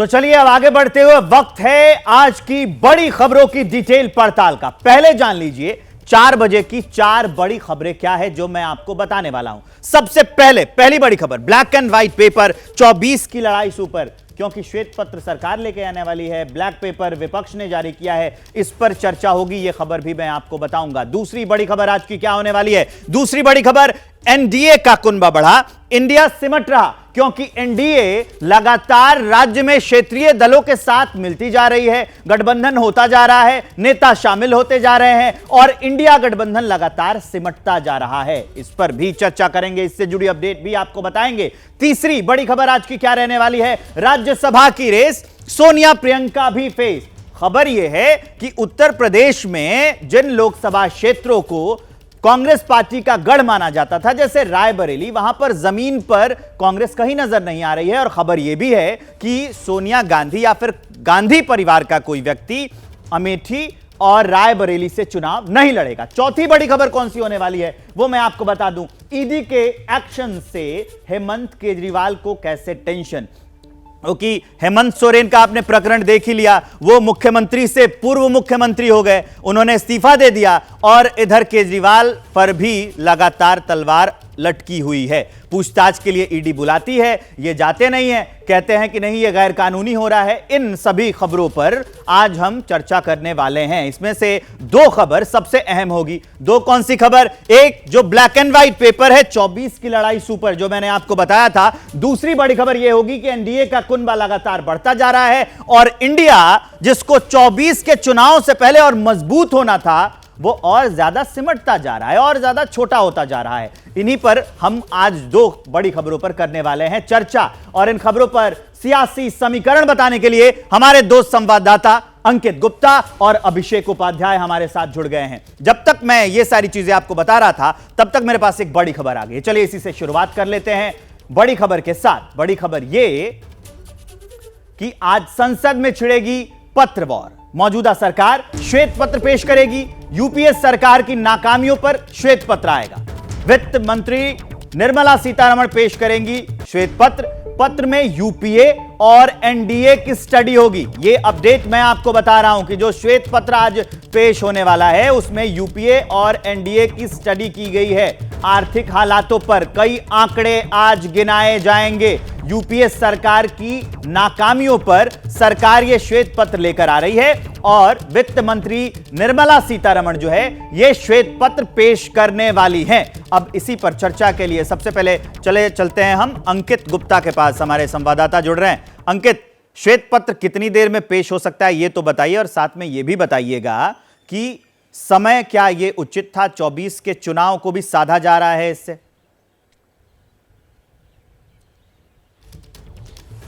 तो चलिए अब आगे बढ़ते हुए वक्त है आज की बड़ी खबरों की डिटेल पड़ताल का। पहले जान लीजिए 4 बजे की 4 बड़ी खबरें क्या है जो मैं आपको बताने वाला हूं। सबसे पहली बड़ी खबर, ब्लैक एंड व्हाइट पेपर 24 की लड़ाई सुपर, क्योंकि श्वेत पत्र सरकार लेके आने वाली है, ब्लैक पेपर विपक्ष ने जारी किया है, इस पर चर्चा होगी, यह खबर भी मैं आपको बताऊंगा। दूसरी बड़ी खबर आज की क्या होने वाली है? दूसरी बड़ी खबर, एनडीए का कुनबा बढ़ा, इंडिया सिमट रहा, क्योंकि एनडीए लगातार राज्य में क्षेत्रीय दलों के साथ मिलती जा रही है, गठबंधन होता जा रहा है, नेता शामिल होते जा रहे हैं और इंडिया गठबंधन लगातार सिमटता जा रहा है। इस पर भी चर्चा करेंगे, इससे जुड़ी अपडेट भी आपको बताएंगे। तीसरी बड़ी खबर आज की क्या रहने वाली है? राज्यसभा की रेस, सोनिया प्रियंका भी फेस। खबर यह है कि उत्तर प्रदेश में जिन लोकसभा क्षेत्रों को कांग्रेस पार्टी का गढ़ माना जाता था, जैसे रायबरेली, वहां पर जमीन पर कांग्रेस कहीं नजर नहीं आ रही है। और खबर यह भी है कि सोनिया गांधी या फिर गांधी परिवार का कोई व्यक्ति अमेठी और रायबरेली से चुनाव नहीं लड़ेगा। चौथी बड़ी खबर कौन सी होने वाली है वो मैं आपको बता दूं। ईडी के एक्शन से हेमंत केजरीवाल को कैसे टेंशन, क्योंकि हेमंत सोरेन का आपने प्रकरण देख ही लिया, वो मुख्यमंत्री से पूर्व मुख्यमंत्री हो गए, उन्होंने इस्तीफा दे दिया और इधर केजरीवाल पर भी लगातार तलवार लटकी हुई है। पूछताछ के लिए ईडी बुलाती है, ये जाते नहीं है, कहते हैं कि नहीं ये गैर कानूनी हो रहा है। इन सभी खबरों पर आज हम चर्चा करने वाले हैं। इसमें से 2 खबर सबसे अहम होगी। 2 कौन सी खबर? एक जो ब्लैक एंड व्हाइट पेपर है 24 की लड़ाई सुपर, जो मैंने आपको बताया था। दूसरी बड़ी खबर यह होगी कि एनडीए का कुनबा लगातार बढ़ता जा रहा है और इंडिया जिसको 24 के चुनाव से पहले और मजबूत होना था, वो और ज्यादा सिमटता जा रहा है और ज्यादा छोटा होता जा रहा है। इन्हीं पर हम आज 2 बड़ी खबरों पर करने वाले हैं चर्चा। और इन खबरों पर सियासी समीकरण बताने के लिए हमारे 2 संवाददाता अंकित गुप्ता और अभिषेक उपाध्याय हमारे साथ जुड़ गए हैं। जब तक मैं ये सारी चीजें आपको बता रहा था, तब तक मेरे पास एक बड़ी खबर आ गई। चलिए इसी से शुरुआत कर लेते हैं बड़ी खबर के साथ। बड़ी खबर ये कि आज संसद में छिड़ेगी पत्र वॉर। मौजूदा सरकार श्वेत पत्र पेश करेगी, यूपीए सरकार की नाकामियों पर श्वेत पत्र आएगा। वित्त मंत्री निर्मला सीतारमण पेश करेंगी श्वेत पत्र। पत्र में यूपीए और एनडीए की स्टडी होगी। यह अपडेट मैं आपको बता रहा हूं कि जो श्वेत पत्र आज पेश होने वाला है उसमें यूपीए और एनडीए की स्टडी की गई है। आर्थिक हालातों पर कई आंकड़े आज गिनाए जाएंगे। यूपीए सरकार की नाकामियों पर सरकार यह श्वेत पत्र लेकर आ रही है और वित्त मंत्री निर्मला सीतारमण जो है यह श्वेत पत्र पेश करने वाली हैं। अब इसी पर चर्चा के लिए सबसे पहले चलते हैं हम अंकित गुप्ता के पास, हमारे संवाददाता जुड़ रहे हैं। अंकित, श्वेत पत्र कितनी देर में पेश हो सकता है ये तो बताइए, और साथ में यह भी बताइएगा कि समय क्या ये उचित था? 24 के चुनाव को भी साधा जा रहा है इससे।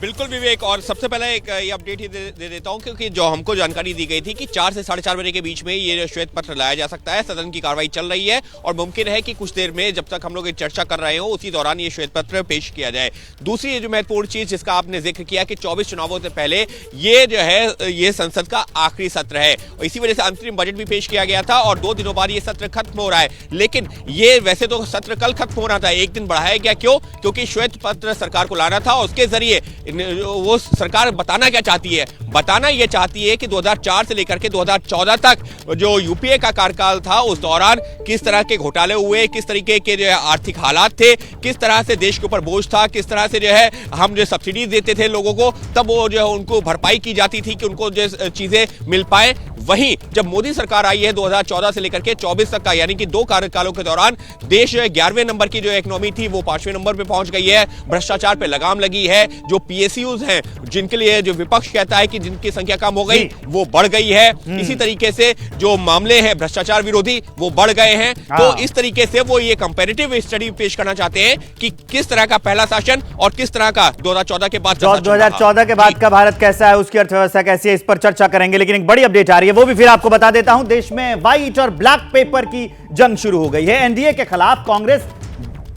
बिल्कुल विवेक, और सबसे पहले एक ये अपडेट ही दे देता हूं, क्योंकि जो हमको जानकारी दी गई थी कि 4 से 4:30 बजे के बीच में ये श्वेत पत्र लाया जा सकता है। सदन की कार्रवाई चल रही है और मुमकिन है कि कुछ देर में, जब तक हम लोग चर्चा कर रहे हो, उसी दौरान ये श्वेत पत्र पेश किया जाए। दूसरी जो महत्वपूर्ण चीज जिसका आपने जिक्र किया कि 24 चुनावों से पहले ये जो है ये संसद का आखिरी सत्र है और इसी वजह से अंतरिम बजट भी पेश किया गया था और 2 दिनों बाद ये सत्र खत्म हो रहा है। लेकिन ये वैसे तो सत्र कल खत्म होना था, एक दिन बढ़ाया गया। क्यों? क्योंकि श्वेत पत्र सरकार को लाना था और उसके जरिए वो सरकार बताना क्या चाहती है? बताना यह चाहती है कि 2004 से लेकर के 2014 तक जो यूपीए का कार्यकाल था उस दौरान किस तरह के घोटाले हुए, किस तरीके के जो है आर्थिक हालात थे, किस तरह से देश के ऊपर बोझ था, किस तरह से जो है हम जो सब्सिडी देते थे लोगों को, तब वो जो है उनको भरपाई की जाती थी कि उनको जो चीजें मिल पाए। वहीं जब मोदी सरकार आई है 2014 से लेकर के 24 तक का, यानी कि 2 कार्यकालों के दौरान देश जो है 11वें नंबर की जो इकोनॉमी थी वो 5वें नंबर पे पहुंच गई है। भ्रष्टाचार पे लगाम लगी है। जो पीएसयूज हैं, जिनके लिए जो विपक्ष कहता है कि जिनकी संख्या कम हो गई, वो बढ़ गई है। इसी तरीके से जो मामले हैं भ्रष्टाचार विरोधी वो बढ़ गए हैं। तो इस तरीके से वो ये कंपैरेटिव स्टडी पेश करना चाहते हैं कि किस तरह का पहला शासन और किस तरह का 2014 के बाद 2014 के बाद का भारत कैसा है, उसकी अर्थव्यवस्था कैसी है, इस पर चर्चा करेंगे। लेकिन एक बड़ी अपडेट आ रही है, वो भी फिर आपको बता देता हूं। देश में व्हाइट और ब्लैक पेपर की जंग शुरू हो गई है। एनडीए के खिलाफ कांग्रेस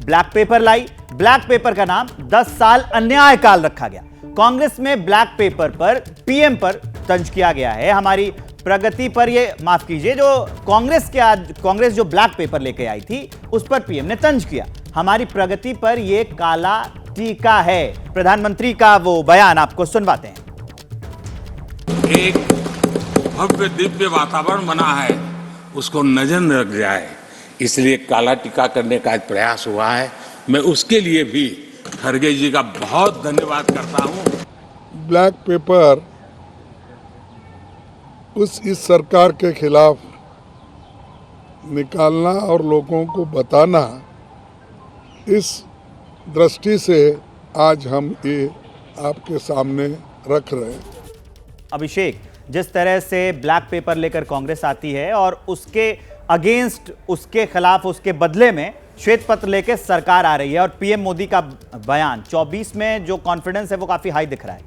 ब्लैक पेपर लाई। ब्लैक पेपर का नाम 10 साल अन्याय काल रखा गया। कांग्रेस में ब्लैक पेपर पर पीएम पर तंज किया गया है। हमारी प्रगति पर ये, माफ कीजिए, जो कांग्रेस जो ब्लैक पेपर लेके आई थी उस पर पीएम ने तंज किया। हमारी प्रगति पर यह काला टीका है। प्रधानमंत्री का वो बयान आपको सुनवाते हैं। एक भव्य दिव्य वातावरण बना है उसको नजर न लग जाए, इसलिए काला टीका करने का एक प्रयास हुआ है। मैं उसके लिए भी खड़गे जी का बहुत धन्यवाद करता हूं। ब्लैक पेपर इस सरकार के खिलाफ निकालना और लोगों को बताना, इस दृष्टि से आज हम ये आपके सामने रख रहे हैं। अभिषेक, जिस तरह से ब्लैक पेपर लेकर कांग्रेस आती है और उसके अगेंस्ट, उसके खिलाफ, उसके बदले में श्वेत पत्र लेकर सरकार आ रही है, और पीएम मोदी का बयान 24 में जो कॉन्फिडेंस है वो काफी हाई दिख रहा है।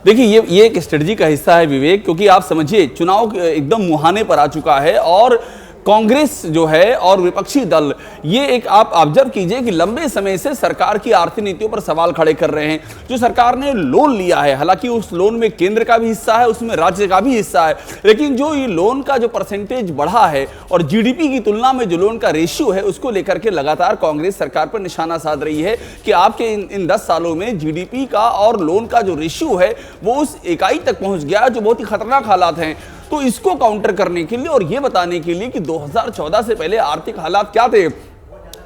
देखिए, ये एक स्ट्रेटजी का हिस्सा है विवेक, क्योंकि आप समझिए चुनाव एकदम मुहाने पर आ चुका है और कांग्रेस जो है और विपक्षी दल, ये एक आप ऑब्जर्व कीजिए कि लंबे समय से सरकार की आर्थिक नीतियों पर सवाल खड़े कर रहे हैं। जो सरकार ने लोन लिया है, हालांकि उस लोन में केंद्र का भी हिस्सा है, उसमें राज्य का भी हिस्सा है, लेकिन जो ये लोन का जो परसेंटेज बढ़ा है और जीडीपी की तुलना में जो लोन का रेशियो है, उसको लेकर के लगातार कांग्रेस सरकार पर निशाना साध रही है कि आपके इन 10 सालों में जीडीपी का और लोन का जो रेशियो है वो उस इकाई तक पहुंच गया जो बहुत ही खतरनाक हालात हैं। तो इसको काउंटर करने के लिए और ये बताने के लिए कि 2014 से पहले आर्थिक हालात क्या थे,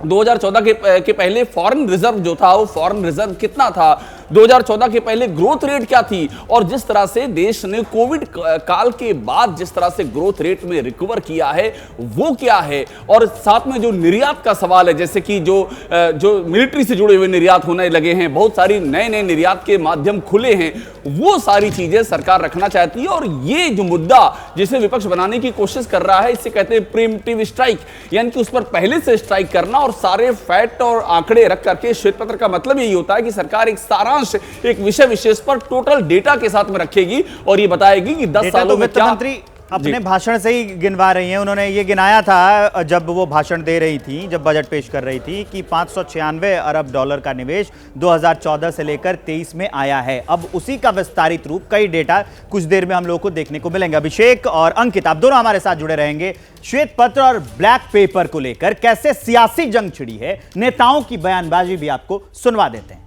2014 के पहले फॉरेन रिजर्व जो था वो फॉरेन रिजर्व कितना था, 2014 के पहले ग्रोथ रेट क्या थी, और जिस तरह से देश ने कोविड काल के बाद जिस तरह से ग्रोथ रेट में रिकवर किया है वो क्या है, और साथ में जो निर्यात का सवाल है, जैसे कि जो मिलिट्री से जुड़े हुए निर्यात होने लगे हैं, बहुत सारी नए नए निर्यात के माध्यम खुले हैं, वो सारी चीजें सरकार रखना चाहती है। और ये जो मुद्दा जिसे विपक्ष बनाने की कोशिश कर रहा है, इसे कहते हैं प्रीएम्प्टिव स्ट्राइक, यानी कि उस पर पहले से स्ट्राइक करना और सारे फैक्ट और आंकड़े रख करके। श्वेत पत्र का मतलब यही होता है कि सरकार एक सारांश, एक विषय विशेष पर टोटल डेटा के साथ में रखेगी और ये बताएगी कि 10 सालों में क्या। मंत्री अपने भाषण से ही गिनवा रही हैं। उन्होंने ये गिनाया था जब वो भाषण दे रही थी, जब बजट पेश कर रही थी, कि 596 अरब डॉलर का निवेश 2014 से लेकर 23 में आया है। अब उसी का विस्तारित रूप, कई डेटा कुछ देर में हम लोगों को देखने को मिलेंगे। अभिषेक और अंकित, आप दोनों हमारे साथ जुड़े रहेंगे। श्वेत पत्र और ब्लैक पेपर को लेकर कैसे सियासी जंग छिड़ी है, नेताओं की बयानबाजी भी आपको सुनवा देते हैं।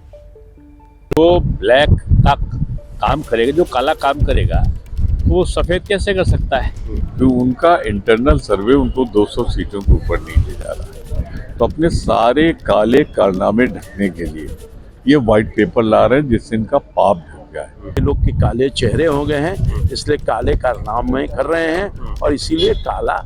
जो ब्लैक का काम करेगा, जो काला काम करेगा, वो सफेद कैसे कर सकता है? तो उनका इंटरनल सर्वे उनको 200 सीटों के ऊपर नहीं ले जा रहा है, तो अपने सारे काले कारनामे ढकने के लिए ये व्हाइट पेपर ला रहे हैं, जिससे इनका पाप ढक गया है। ये लोग के काले चेहरे हो गए हैं, इसलिए काले कारनामे कर रहे हैं और इसीलिए काला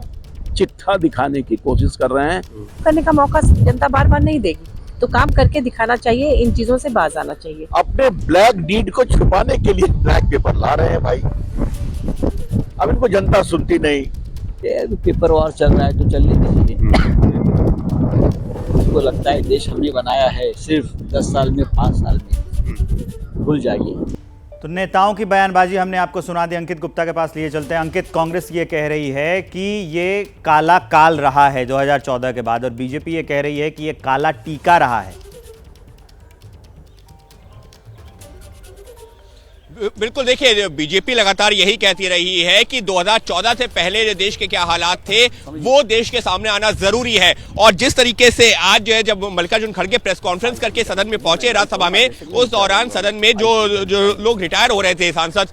चिट्ठा दिखाने की कोशिश कर रहे हैं। करने का मौका जनता बार बार नहीं देगी, तो काम करके दिखाना चाहिए, इन चीजों से बाज आना चाहिए। अपने ब्लैक डीड को छुपाने के लिए ब्लैक पेपर ला रहे हैं भाई। अब इनको जनता सुनती नहीं। पेपर वॉर चल रहा है तो चलने दीजिए। उसको लगता है देश हमने बनाया है सिर्फ 10 साल में, 5 साल में, भूल जाइए। तो नेताओं की बयानबाजी हमने आपको सुना दी। अंकित गुप्ता के पास लिए चलते हैं। अंकित, कांग्रेस ये कह रही है कि ये काला काल रहा है 2014 के बाद, और बीजेपी ये कह रही है कि ये काला टीका रहा है। बिल्कुल, देखिए बीजेपी लगातार यही कहती रही है कि 2014 से पहले जो देश के क्या हालात थे वो देश के सामने आना जरूरी है। और जिस तरीके से आज जो है, जब मल्लिकार्जुन खड़गे प्रेस कॉन्फ्रेंस करके सदन में पहुंचे राज्यसभा में, उस दौरान सदन में जो लोग रिटायर हो रहे थे सांसद,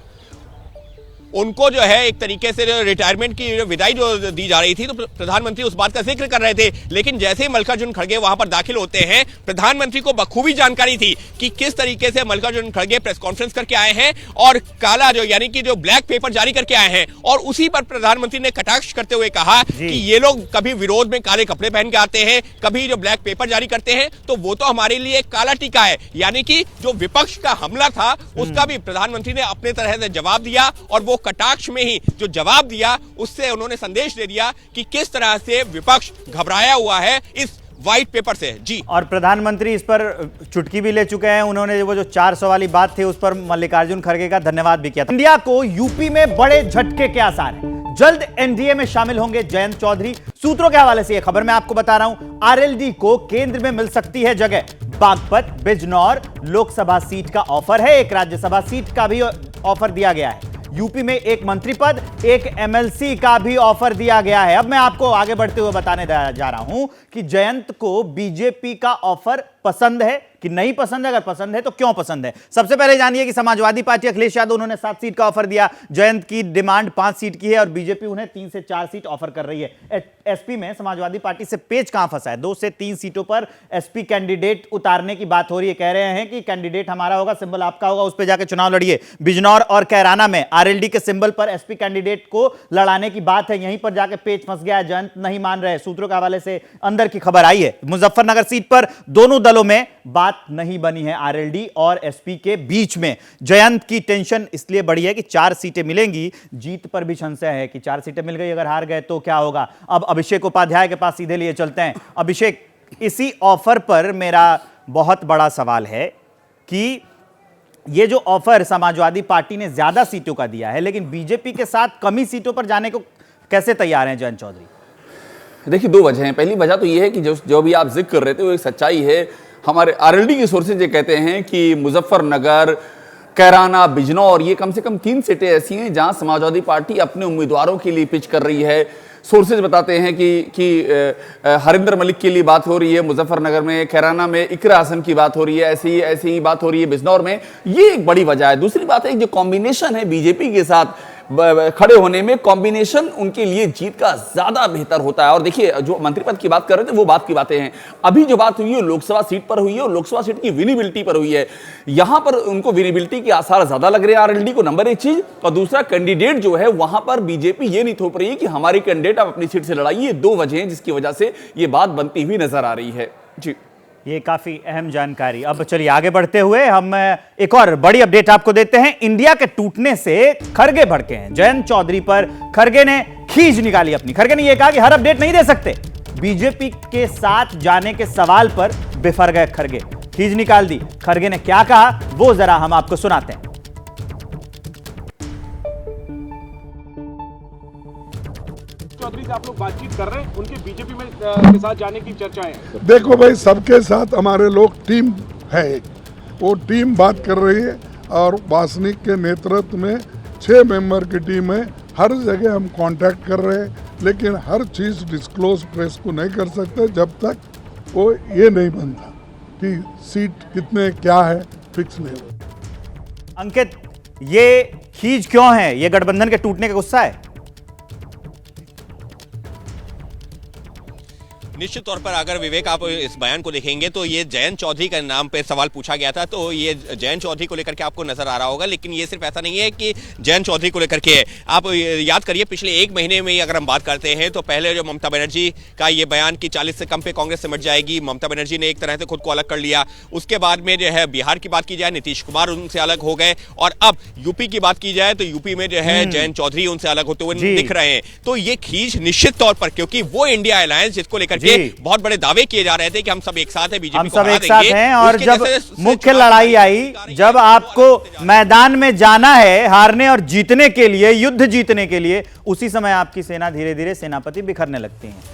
उनको जो है एक तरीके से रिटायरमेंट की विदाई जो दी जा रही थी, तो प्रधानमंत्री उस बात का जिक्र कर रहे थे। लेकिन जैसे ही मल्लिकार्जुन खड़गे वहां पर दाखिल होते हैं, प्रधानमंत्री को बखूबी जानकारी थी कि किस तरीके से मल्लिकार्जुन खड़गे प्रेस कॉन्फ्रेंस करके आए हैं और काला जो यानी कि जो ब्लैक पेपर जारी करके आए हैं। और उसी पर प्रधानमंत्री ने कटाक्ष करते हुए कहा कि ये लोग कभी विरोध में काले कपड़े पहन के आते हैं, कभी जो ब्लैक पेपर जारी करते हैं, तो वो तो हमारे लिए एक काला टीका है। यानी कि जो विपक्ष का हमला था उसका भी प्रधानमंत्री ने अपने तरह से जवाब दिया, और वो कटाक्ष में ही जो जवाब दिया उससे उन्होंने संदेश दे दिया कि किस तरह से विपक्ष घबराया हुआ है इस व्हाइट पेपर से। जी, और प्रधानमंत्री इस पर चुटकी भी ले चुके हैं। उन्होंने वो जो 400 वाली बात थी उस पर मल्लिकार्जुन खड़गे का धन्यवाद भी किया था। इंडिया को यूपी में बड़े झटके के आसार हैं। जल्द एनडीए में शामिल होंगे जयंत चौधरी। सूत्रों के हवाले से यह खबर मैं आपको बता रहा हूं। आरएलडी को केंद्र में मिल सकती है जगह। बागपत, बिजनौर लोकसभा सीट का ऑफर है, एक राज्यसभा सीट का भी ऑफर दिया गया है। यूपी में एक मंत्री पद, एक एमएलसी का भी ऑफर दिया गया है। अब मैं आपको आगे बढ़ते हुए बताने जा रहा हूं कि जयंत को बीजेपी का ऑफर पसंद है कि नहीं पसंद है, अगर पसंद है तो क्यों पसंद है। सबसे पहले जानिए कि समाजवादी पार्टी अखिलेश यादव उन्होंने 7 सीट का ऑफर दिया, जयंत की डिमांड 5 सीट की है और बीजेपी उन्हें 3 से 4 सीट ऑफर कर रही है। एसपी में समाजवादी पार्टी से पेच कहां फंसा है, 2 से 3 सीटों पर एसपी कैंडिडेट उतारने की बात हो रही है। कह रहे हैं कि कैंडिडेट हमारा होगा, सिंबल आपका होगा, उस पर जाकर चुनाव लड़िए। बिजनौर और कैराना में आरएलडी के सिंबल पर एसपी कैंडिडेट को लड़ाने की बात है, यहीं पर जाकर पेच फंस गया है, जयंत नहीं मान रहे। सूत्रों के हवाले से अंदर की खबर आई है। मुजफ्फरनगर सीट पर दोनों दलों में बात नहीं बनी है, आरएलडी और एसपी के बीच में। जयंत की टेंशन इसलिए बढ़ी है कि 4 सीटें मिलेंगी, जीत पर भी संशय है कि 4 सीटें मिल गई, अगर हार गए तो क्या होगा। अब अभिषेक उपाध्याय के पास सीधे लिए चलते हैं। अभिषेक, इसी ऑफर पर मेरा बहुत बड़ा सवाल है कि ये जो ऑफर समाजवादी पार्टी ने ज्यादा सीटों का दिया है, लेकिन बीजेपी के साथ कमी सीटों पर जाने को कैसे तैयार हैं जयंत चौधरी? देखिए, 2 वजह हैं। पहली वजह तो ये है कि जो भी आप जिक्र कर रहे थे वो एक सच्चाई है। हमारे आरएलडी के सोर्सेज ये कहते हैं कि मुजफ्फरनगर, कैराना, बिजनौर, ये कम से कम 3 सीटें ऐसी हैं जहां समाजवादी पार्टी अपने उम्मीदवारों के लिए पिच कर रही है। सोर्सेज बताते हैं कि हरिंदर मलिक के लिए बात हो रही है मुजफ्फरनगर में, कैराना में इकरा हसन की बात हो रही है, ऐसी ही बात हो रही है बिजनौर में। ये एक बड़ी वजह है। दूसरी बात है जो कॉम्बिनेशन है बीजेपी के साथ खड़े होने में, कॉम्बिनेशन उनके लिए जीत का ज्यादा बेहतर होता है। और देखिए, जो मंत्री पद की बात कर रहे थे वो बात की बातें हैं। अभी जो बात हुई है लोकसभा सीट पर हुई है और लोकसभा सीट की विनिबिलिटी पर हुई है। यहां पर उनको विनिबिलिटी के आसार ज्यादा लग रहे हैं आरएलडी को, नंबर 1 चीज। और दूसरा, कैंडिडेट जो है वहां पर बीजेपी ये नहीं थोप रही है कि हमारी कैंडिडेट आप अपनी सीट से लड़ाइए। 2 वजह हैं जिसकी वजह से ये बात बनती हुई नजर आ रही है। जी, ये काफी अहम जानकारी। अब चलिए आगे बढ़ते हुए हम एक और बड़ी अपडेट आपको देते हैं। इंडिया के टूटने से खरगे भड़के हैं जयंत चौधरी पर। खरगे ने खींच निकाली अपनी। खरगे ने यह कहा कि हर अपडेट नहीं दे सकते। बीजेपी के साथ जाने के सवाल पर बिफर गए खरगे, खींच निकाल दी। खरगे ने क्या कहा वो जरा हम आपको सुनाते हैं। चौधरी से आप लोग बातचीत कर रहे हैं, उनके बीजेपी में के साथ जाने की चर्चाएं हैं। देखो भाई, सबके साथ हमारे लोग टीम है, एक वो टीम बात कर रही है और वासनिक के नेतृत्व में 6 मेंबर की टीम है। हर जगह हम कांटेक्ट कर रहे हैं, लेकिन हर चीज़ डिस्क्लोज प्रेस को नहीं कर सकते जब तक वो ये नहीं बनता कि सीट कितने क्या है फिक्स नहीं हो। अंकित, ये खींच क्यों है? ये गठबंधन के टूटने का गुस्सा है? निश्चित तौर पर अगर विवेक आप इस बयान को देखेंगे तो ये जयंत चौधरी के नाम पे सवाल पूछा गया था, तो ये जयंत चौधरी को लेकर के आपको नजर आ रहा होगा। लेकिन ये सिर्फ ऐसा नहीं है कि जयंत चौधरी को लेकर के। आप याद करिए, पिछले 1 महीने में ही अगर हम बात करते हैं तो पहले जो ममता बनर्जी का ये बयान कि 40 से कम पे कांग्रेस सिमट जाएगी, ममता बनर्जी ने एक तरह से खुद को अलग कर लिया। उसके बाद में जो है बिहार की बात की जाए, नीतीश कुमार उनसे अलग हो गए, और अब यूपी की बात की जाए तो यूपी में जो है जयंत चौधरी उनसे अलग होते हुए दिख रहे हैं। तो ये खींच निश्चित तौर पर, क्योंकि वो इंडिया अलायंस जिसको लेकर के बहुत बड़े दावे किए जा रहे थे कि हम सब एक साथ हैं, बीजेपी हम को सब हरा एक साथ देंगे, हैं, और उसके जब जैसे मुख्य लड़ाई आई, जब आपको मैदान में जाना है हारने और जीतने के लिए, युद्ध जीतने के लिए, उसी समय आपकी सेना धीरे धीरे सेनापति बिखरने लगती है।